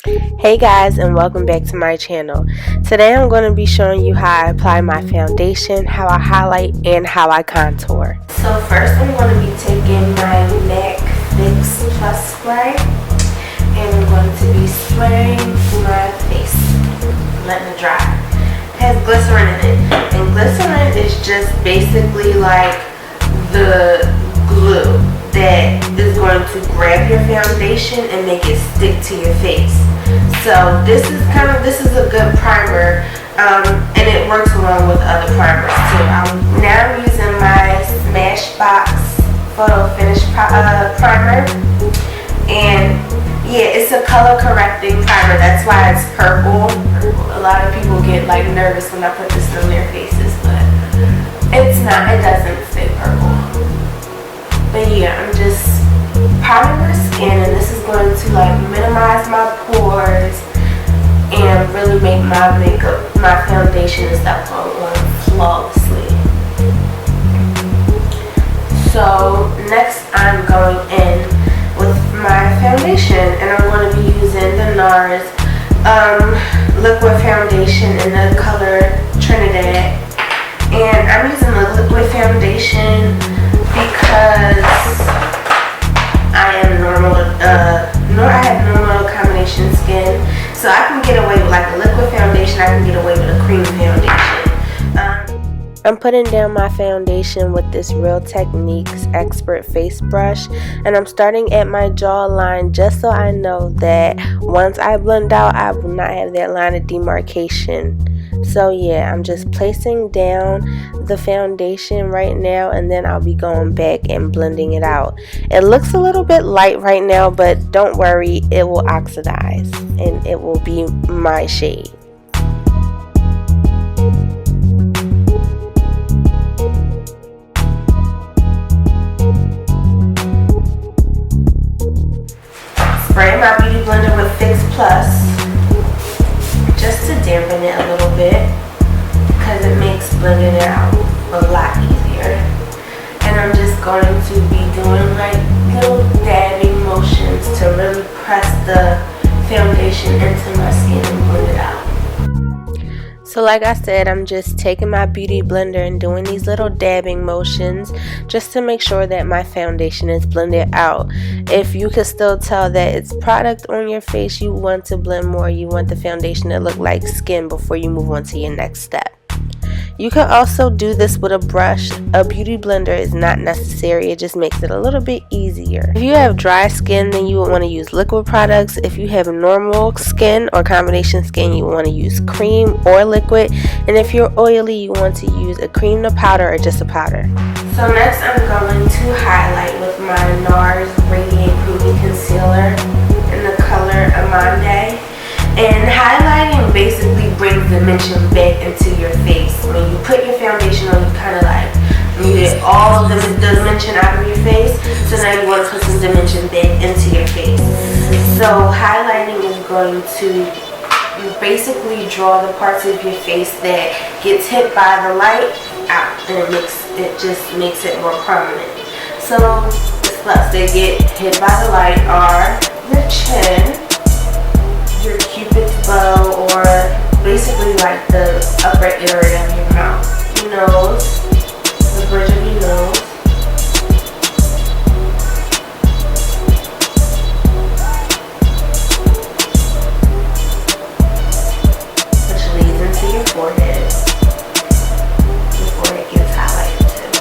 Hey guys, and welcome back to my channel. Today I'm going to be showing you how I apply my foundation, how I highlight, and how I contour. So first I'm going to be taking my MAC Fix Plus spray and I'm going to be spraying my face, letting it dry. It has glycerin in it, and glycerin is just basically like the glue that is going to grab your foundation and make it stick to your face. So this is a good primer, and it works along with other primers too. Now I'm using my Smashbox Photo Finish primer, and yeah, it's a color correcting primer. That's why it's purple. A lot of people get like nervous when I put this on their faces, but it's not. It doesn't fit purple. But yeah, I'm just priming my skin, and this is going to like minimize my pores and really make my makeup, my foundation and stuff go on flawlessly. So next I'm going in with my foundation, and I'm going to be using the NARS liquid foundation in the color Trinidad. And I'm using the liquid foundation because I have normal combination skin, so I can get away with like a liquid foundation. I can get away with a cream foundation. I'm putting down my foundation with this Real Techniques Expert Face Brush, and I'm starting at my jawline just so I know that once I blend out, I will not have that line of demarcation. So yeah, I'm just placing down the foundation right now, and then I'll be going back and blending it out. It looks a little bit light right now, but don't worry, it will oxidize and it will be my shade. Spray my beauty blender with Fix Plus just to dampen it a little bit, because it makes blending it out a lot easier. And I'm just going to be doing like little dabbing motions to really press the foundation into my skin and blend it out. So like I said, I'm just taking my beauty blender and doing these little dabbing motions just to make sure that my foundation is blended out. If you can still tell that it's product on your face, you want to blend more. You want the foundation to look like skin before you move on to your next step. You can also do this with a brush. A beauty blender is not necessary. It just makes it a little bit easier. If you have dry skin, then you would want to use liquid products. If you have normal skin or combination skin, you want to use cream or liquid. And if you're oily, you want to use a cream to powder or just a powder. So next I'm going to highlight with my NARS Radiant Creamy Concealer in the color Amande. And highlighting basically brings dimension back into your face. When you put your foundation on, you kind of like muted all the dimension out of your face. So now you want to put some dimension back into your face. So highlighting is going to basically draw the parts of your face that gets hit by the light out, and it just makes it more prominent. So the spots that get hit by the light are your chin, your cupid's bow, or basically like the upper area of your mouth, your nose, the bridge of your nose, which leads into your forehead. Your forehead gets highlighted too.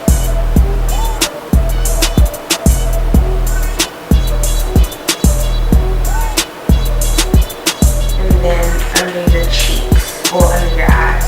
Under your cheeks or under your eyes.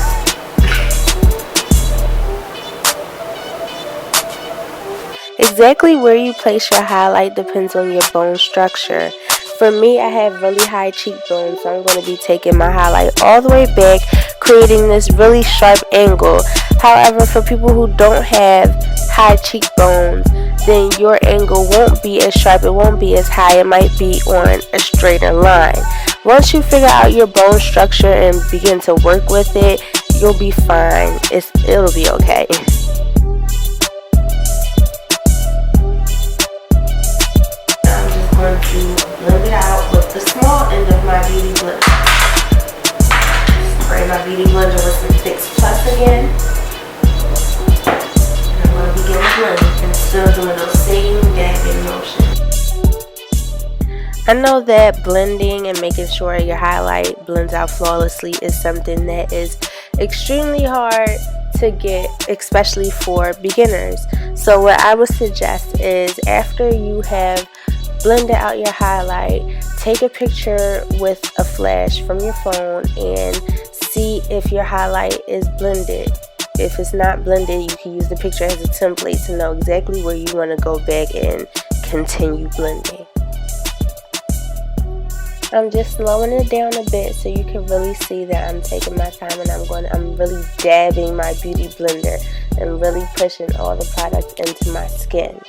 Exactly where you place your highlight depends on your bone structure. For me, I have really high cheekbones, so I'm going to be taking my highlight all the way back, creating this really sharp angle. However, for people who don't have high cheekbones, then your angle won't be as sharp, it won't be as high, it might be on a straighter line. Once you figure out your bone structure and begin to work with it, you'll be fine. It'll be okay. I'm just going to blend it out with the small end of my beauty beauty blender with some Fix Plus again. And I'm going to begin to blend and still doing those same dabbing motions. I know that blending and making sure your highlight blends out flawlessly is something that is extremely hard to get, especially for beginners. So what I would suggest is, after you have blended out your highlight, take a picture with a flash from your phone and see if your highlight is blended. If it's not blended, you can use the picture as a template to know exactly where you want to go back and continue blending. I'm just slowing it down a bit so you can really see that I'm taking my time and I'm really dabbing my beauty blender and really pushing all the product into my skin.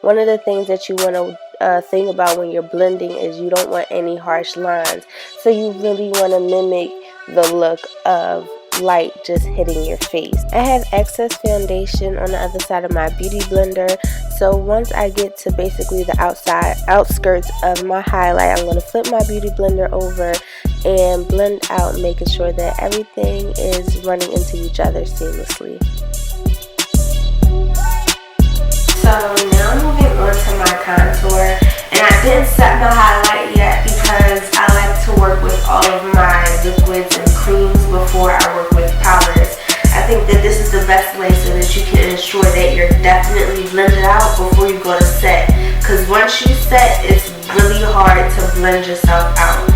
One of the things that you want to think about when you're blending is you don't want any harsh lines. So you really want to mimic the look of light just hitting your face. I have excess foundation on the other side of my beauty blender, so once I get to basically the outskirts of my highlight, I'm going to flip my beauty blender over and blend out, making sure that everything is running into each other seamlessly. So now I'm moving on to my contour, and I didn't set my highlight yet because I like to work with all of my liquids and creams before I work with powders. I think that this is the best way so that you can ensure that you're definitely blended out before you go to set, because once you set, it's really hard to blend yourself out.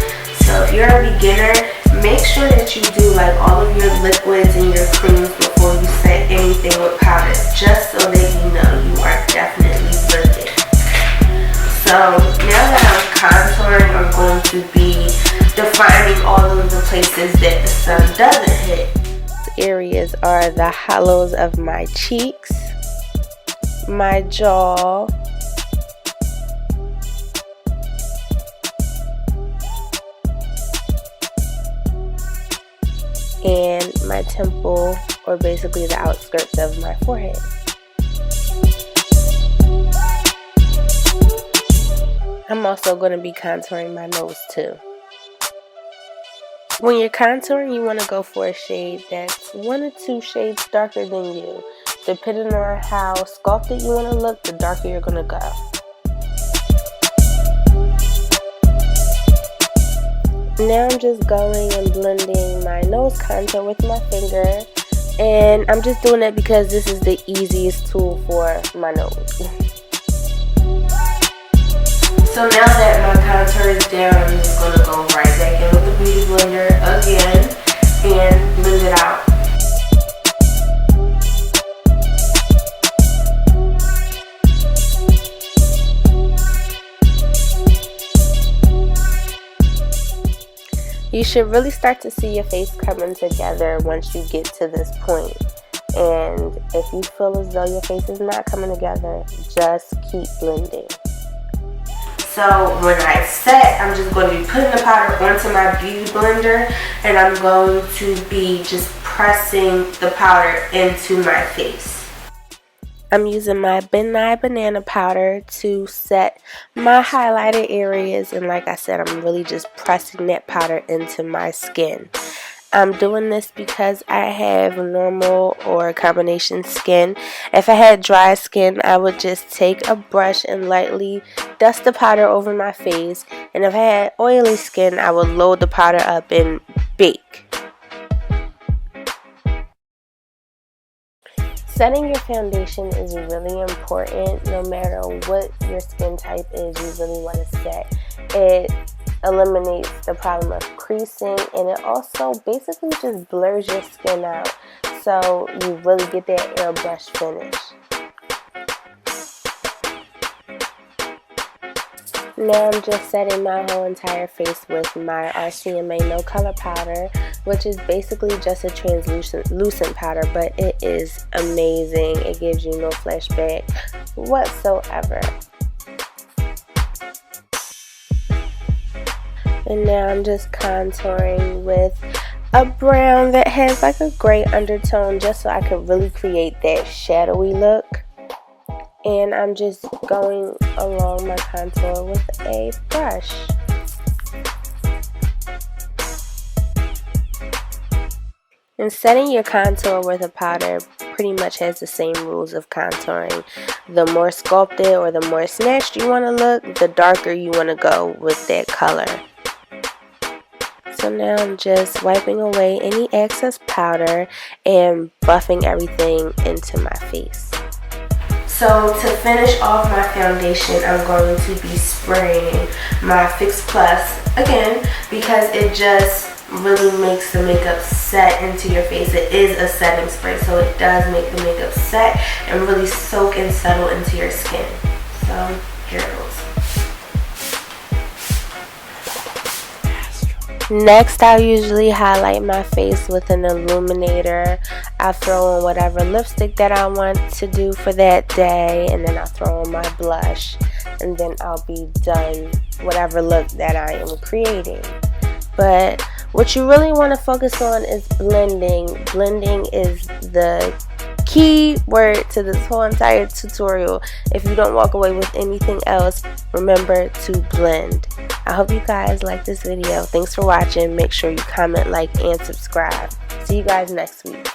So if you're a beginner, make sure that you do like all of your liquids and your creams before you set anything with powder, just so that you know you are definitely blended. So now that I'm contouring, I'm going to be defining all of the places that the sun doesn't hit. The areas are the hollows of my cheeks, my jaw, and my temple, or basically the outskirts of my forehead. I'm also going to be contouring my nose too. When you're contouring, you want to go for a shade that's 1 or 2 shades darker than you. Depending on how sculpted you want to look, the darker you're going to go. Now I'm just going and blending my nose contour with my finger, and I'm just doing it because this is the easiest tool for my nose. So now that my contour is down, I'm just going to go right back in with the beauty blender again and blend it out. You should really start to see your face coming together once you get to this point. And if you feel as though your face is not coming together, just keep blending. So when I set, I'm just going to be putting the powder onto my beauty blender, and I'm going to be just pressing the powder into my face. I'm using my banana powder to set my highlighted areas, and like I said, I'm really just pressing that powder into my skin. I'm doing this because I have normal or combination skin. If I had dry skin, I would just take a brush and lightly dust the powder over my face. And if I had oily skin, I would load the powder up and bake. Setting your foundation is really important. No matter what your skin type is, you really want to set. It eliminates the problem of creasing, and it also basically just blurs your skin out, so you really get that airbrush finish. Now I'm just setting my whole entire face with my RCMA No Color Powder, which is basically just a translucent powder, but it is amazing. It gives you no flashback whatsoever. And now I'm just contouring with a brown that has like a gray undertone, just so I could really create that shadowy look. And I'm just going along my contour with a brush. And setting your contour with a powder pretty much has the same rules of contouring. The more sculpted or the more snatched you want to look, the darker you want to go with that color. So now I'm just wiping away any excess powder and buffing everything into my face. So to finish off my foundation, I'm going to be spraying my Fix Plus again because it just really makes the makeup set into your face. It is a setting spray, so it does make the makeup set and really soak and settle into your skin. So here it goes. Next, I'll usually highlight my face with an illuminator. I'll throw on whatever lipstick that I want to do for that day, and then I'll throw on my blush, and then I'll be done whatever look that I am creating. But what you really want to focus on is blending. Blending is the key word to this whole entire tutorial. If you don't walk away with anything else, remember to blend. I hope you guys like this video. Thanks for watching. Make sure you comment, like, and subscribe. See you guys next week.